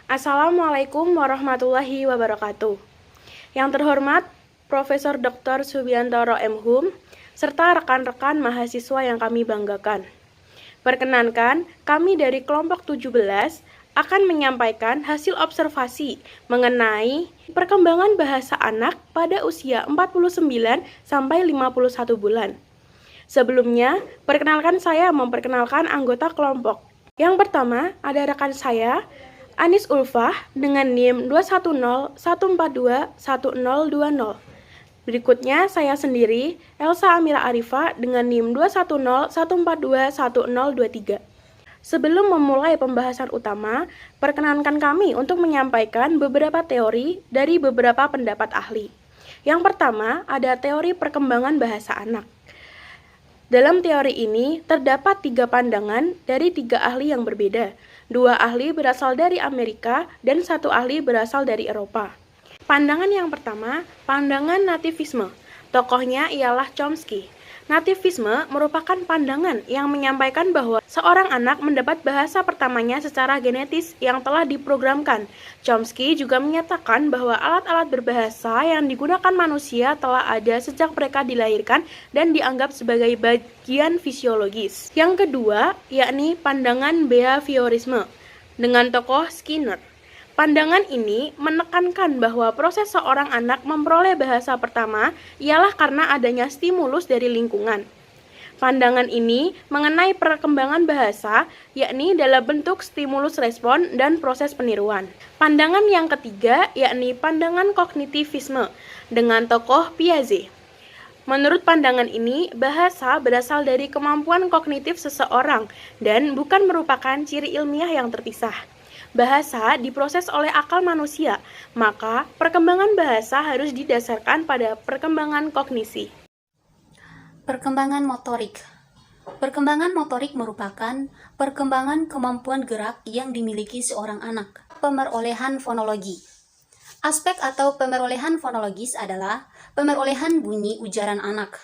Assalamualaikum warahmatullahi wabarakatuh. Yang terhormat Profesor Dr. Subiantoro M. Hum, serta rekan-rekan mahasiswa yang kami banggakan. Perkenankan, kami dari kelompok 17 akan menyampaikan hasil observasi mengenai perkembangan bahasa anak pada usia 49 sampai 51 bulan. Sebelumnya, perkenalkan saya memperkenalkan anggota kelompok. Yang pertama, ada rekan saya, Anis Ulfah dengan NIM 21014211020. Berikutnya saya sendiri, Elsa Amira Arifa dengan NIM 21014211023. Sebelum memulai pembahasan utama, perkenankan kami untuk menyampaikan beberapa teori dari beberapa pendapat ahli. Yang pertama, ada teori perkembangan bahasa anak. Dalam teori ini, terdapat 3 pandangan dari 3 ahli yang berbeda. 2 ahli berasal dari Amerika dan 1 ahli berasal dari Eropa. Pandangan yang pertama, pandangan nativisme. Tokohnya ialah Chomsky. Nativisme merupakan pandangan yang menyampaikan bahwa seorang anak mendapat bahasa pertamanya secara genetis yang telah diprogramkan. Chomsky juga menyatakan bahwa alat-alat berbahasa yang digunakan manusia telah ada sejak mereka dilahirkan dan dianggap sebagai bagian fisiologis. Yang kedua, yakni pandangan behaviorisme dengan tokoh Skinner. Pandangan ini menekankan bahwa proses seorang anak memperoleh bahasa pertama ialah karena adanya stimulus dari lingkungan. Pandangan ini mengenai perkembangan bahasa, yakni dalam bentuk stimulus respon dan proses peniruan. Pandangan yang ketiga, yakni pandangan kognitivisme dengan tokoh Piaget. Menurut pandangan ini, bahasa berasal dari kemampuan kognitif seseorang dan bukan merupakan ciri ilmiah yang terpisah. Bahasa diproses oleh akal manusia, maka perkembangan bahasa harus didasarkan pada perkembangan kognisi. Perkembangan motorik. Perkembangan motorik merupakan perkembangan kemampuan gerak yang dimiliki seorang anak. Pemerolehan fonologi. Aspek atau pemerolehan fonologis adalah pemerolehan bunyi ujaran anak.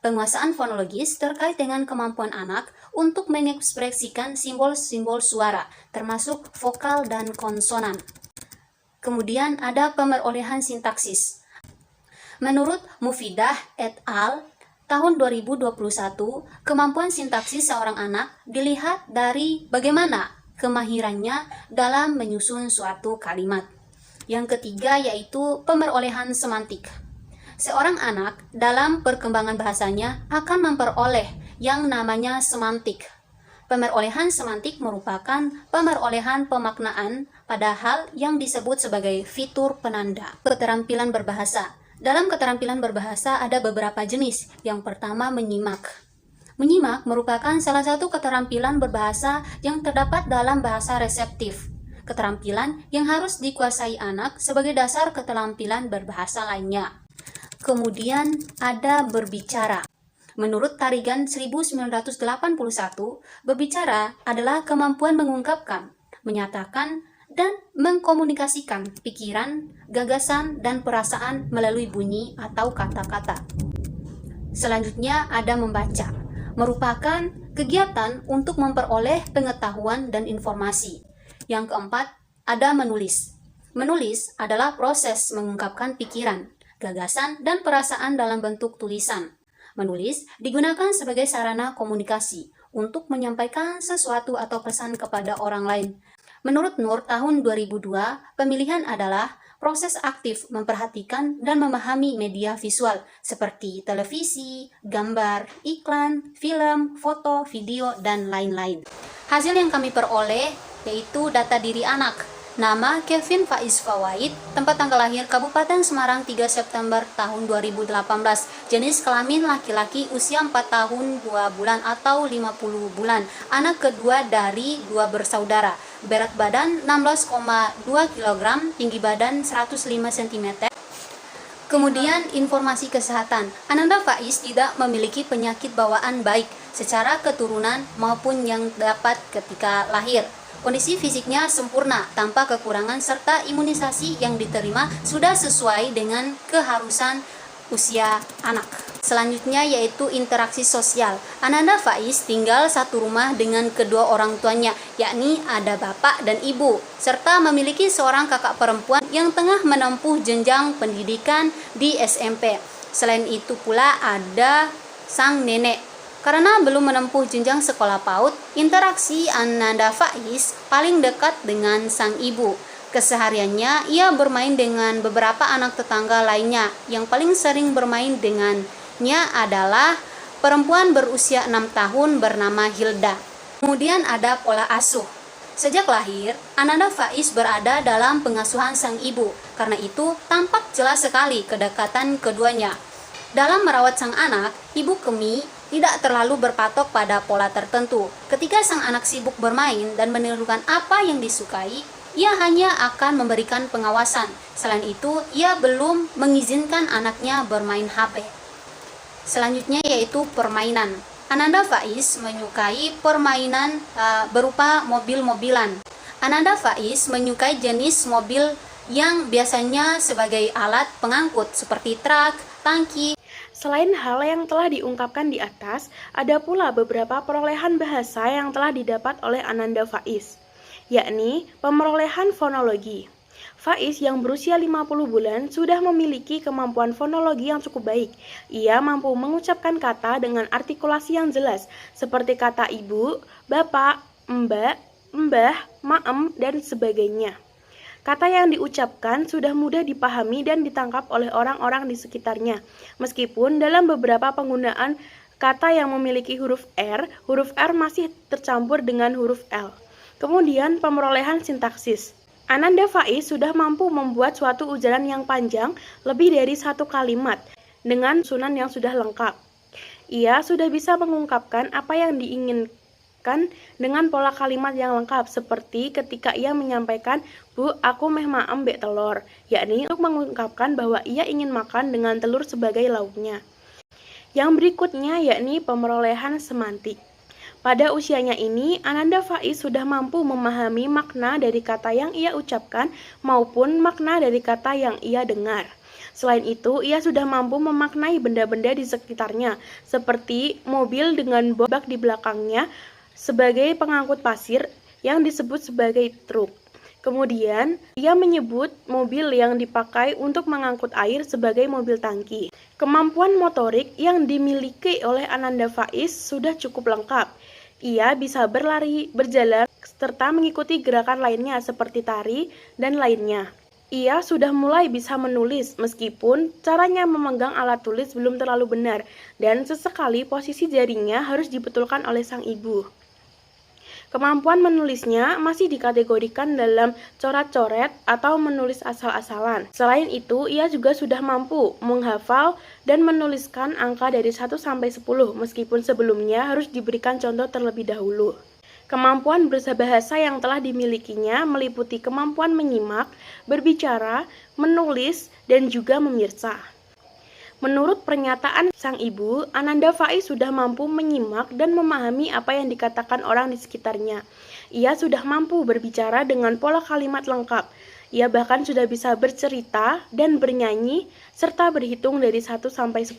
Penguasaan fonologis terkait dengan kemampuan anak untuk mengekspresikan simbol-simbol suara, termasuk vokal dan konsonan. Kemudian ada pemerolehan sintaksis. Menurut Mufidah et al. Tahun 2021, kemampuan sintaksis seorang anak dilihat dari bagaimana kemahirannya dalam menyusun suatu kalimat. Yang ketiga yaitu pemerolehan semantik. Seorang anak dalam perkembangan bahasanya akan memperoleh yang namanya semantik. Pemerolehan semantik merupakan pemerolehan pemaknaan pada hal yang disebut sebagai fitur penanda. Keterampilan berbahasa. Dalam keterampilan berbahasa ada beberapa jenis. Yang pertama, menyimak. Menyimak merupakan salah satu keterampilan berbahasa yang terdapat dalam bahasa reseptif. Keterampilan yang harus dikuasai anak sebagai dasar keterampilan berbahasa lainnya. Kemudian ada berbicara. Menurut Tarigan 1981, berbicara adalah kemampuan mengungkapkan, menyatakan, dan mengkomunikasikan pikiran, gagasan, dan perasaan melalui bunyi atau kata-kata. Selanjutnya ada membaca. Merupakan kegiatan untuk memperoleh pengetahuan dan informasi. Yang keempat, ada menulis. Menulis adalah proses mengungkapkan pikiran, gagasan, dan perasaan dalam bentuk tulisan. Menulis digunakan sebagai sarana komunikasi untuk menyampaikan sesuatu atau pesan kepada orang lain. Menurut Nur tahun 2002, pemilihan adalah proses aktif memperhatikan dan memahami media visual seperti televisi, gambar, iklan, film, foto, video, dan lain-lain. Hasil yang kami peroleh yaitu data diri anak. Nama Kevin Faiz Fawaid, tempat tanggal lahir Kabupaten Semarang 3 September tahun 2018, jenis kelamin laki-laki, usia 4 tahun 2 bulan atau 50 bulan, anak kedua dari 2 bersaudara, berat badan 16,2 kg, tinggi badan 105 cm. Kemudian informasi kesehatan, Ananda Faiz tidak memiliki penyakit bawaan baik secara keturunan maupun yang dapat ketika lahir. Kondisi fisiknya sempurna, tanpa kekurangan, serta imunisasi yang diterima sudah sesuai dengan keharusan usia anak. Selanjutnya yaitu interaksi sosial. Ananda Faiz tinggal satu rumah dengan kedua orang tuanya, yakni ada bapak dan ibu, serta memiliki seorang kakak perempuan yang tengah menempuh jenjang pendidikan di SMP. Selain itu pula ada sang nenek. Karena belum menempuh jenjang sekolah PAUD, interaksi Ananda Faiz paling dekat dengan sang ibu. Kesehariannya ia bermain dengan beberapa anak tetangga lainnya. Yang paling sering bermain dengannya adalah perempuan berusia 6 tahun bernama Hilda. Kemudian ada pola asuh. Sejak lahir, Ananda Faiz berada dalam pengasuhan sang ibu. Karena itu, tampak jelas sekali kedekatan keduanya. Dalam merawat sang anak, Ibu Kemi tidak terlalu berpatok pada pola tertentu. Ketika sang anak sibuk bermain dan menirukan apa yang disukai, ia hanya akan memberikan pengawasan. Selain itu, ia belum mengizinkan anaknya bermain HP. Selanjutnya yaitu permainan. Ananda Faiz menyukai permainan berupa mobil-mobilan. Ananda Faiz menyukai jenis mobil yang biasanya sebagai alat pengangkut seperti truk, tangki. Selain hal yang telah diungkapkan di atas, ada pula beberapa perolehan bahasa yang telah didapat oleh Ananda Faiz, yakni pemerolehan fonologi. Faiz yang berusia 50 bulan sudah memiliki kemampuan fonologi yang cukup baik. Ia mampu mengucapkan kata dengan artikulasi yang jelas, seperti kata ibu, bapak, mbak, mbah, maem, dan sebagainya. Kata yang diucapkan sudah mudah dipahami dan ditangkap oleh orang-orang di sekitarnya. Meskipun dalam beberapa penggunaan kata yang memiliki huruf R masih tercampur dengan huruf L. Kemudian pemerolehan sintaksis. Ananda Faiz sudah mampu membuat suatu ujaran yang panjang lebih dari satu kalimat dengan susunan yang sudah lengkap. Ia sudah bisa mengungkapkan apa yang diinginkan dengan pola kalimat yang lengkap, seperti ketika ia menyampaikan, "Bu, aku meh maem mbek telur," yakni untuk mengungkapkan bahwa ia ingin makan dengan telur sebagai lauknya. Yang berikutnya yakni pemerolehan semantik. Pada usianya ini, Ananda Faiz sudah mampu memahami makna dari kata yang ia ucapkan maupun makna dari kata yang ia dengar. Selain itu, ia sudah mampu memaknai benda-benda di sekitarnya, seperti mobil dengan bak di belakangnya sebagai pengangkut pasir yang disebut sebagai truk. Kemudian, ia menyebut mobil yang dipakai untuk mengangkut air sebagai mobil tangki. Kemampuan motorik yang dimiliki oleh Ananda Faiz sudah cukup lengkap. Ia bisa berlari, berjalan, serta mengikuti gerakan lainnya seperti tari dan lainnya. Ia sudah mulai bisa menulis, meskipun caranya memegang alat tulis belum terlalu benar, dan sesekali posisi jarinya harus dibetulkan oleh sang ibu. Kemampuan menulisnya masih dikategorikan dalam coret-coret atau menulis asal-asalan. Selain itu, ia juga sudah mampu menghafal dan menuliskan angka dari 1 sampai 10, meskipun sebelumnya harus diberikan contoh terlebih dahulu. Kemampuan berbahasa yang telah dimilikinya meliputi kemampuan menyimak, berbicara, menulis, dan juga memirsa. Menurut pernyataan sang ibu, Ananda Faiz sudah mampu menyimak dan memahami apa yang dikatakan orang di sekitarnya. Ia sudah mampu berbicara dengan pola kalimat lengkap. Ia bahkan sudah bisa bercerita dan bernyanyi, serta berhitung dari 1 sampai 10.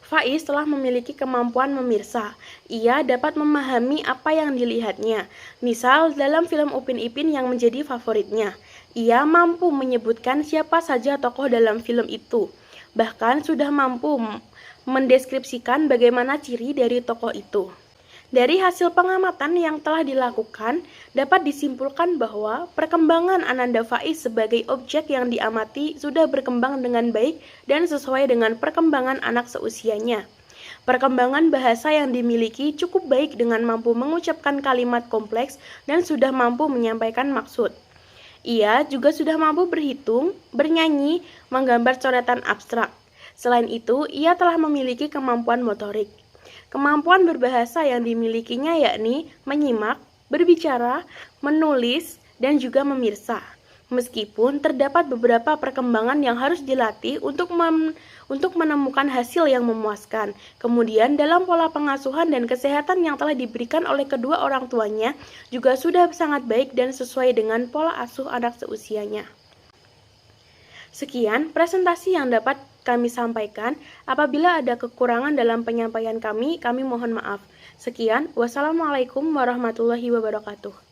Faiz telah memiliki kemampuan memirsa. Ia dapat memahami apa yang dilihatnya. Misal, dalam film Upin Ipin yang menjadi favoritnya, ia mampu menyebutkan siapa saja tokoh dalam film itu. Bahkan sudah mampu mendeskripsikan bagaimana ciri dari tokoh itu. Dari hasil pengamatan yang telah dilakukan, dapat disimpulkan bahwa perkembangan Ananda Faiz sebagai objek yang diamati sudah berkembang dengan baik dan sesuai dengan perkembangan anak seusianya. Perkembangan bahasa yang dimiliki cukup baik dengan mampu mengucapkan kalimat kompleks dan sudah mampu menyampaikan maksud. Ia juga sudah mampu berhitung, bernyanyi, menggambar coretan abstrak. Selain itu, ia telah memiliki kemampuan motorik. Kemampuan berbahasa yang dimilikinya yakni menyimak, berbicara, menulis, dan juga memirsa. Meskipun terdapat beberapa perkembangan yang harus dilatih untuk menemukan hasil yang memuaskan. Kemudian dalam pola pengasuhan dan kesehatan yang telah diberikan oleh kedua orang tuanya juga sudah sangat baik dan sesuai dengan pola asuh anak seusianya. Sekian presentasi yang dapat kami sampaikan. Apabila ada kekurangan dalam penyampaian kami mohon maaf. Sekian, wassalamualaikum warahmatullahi wabarakatuh.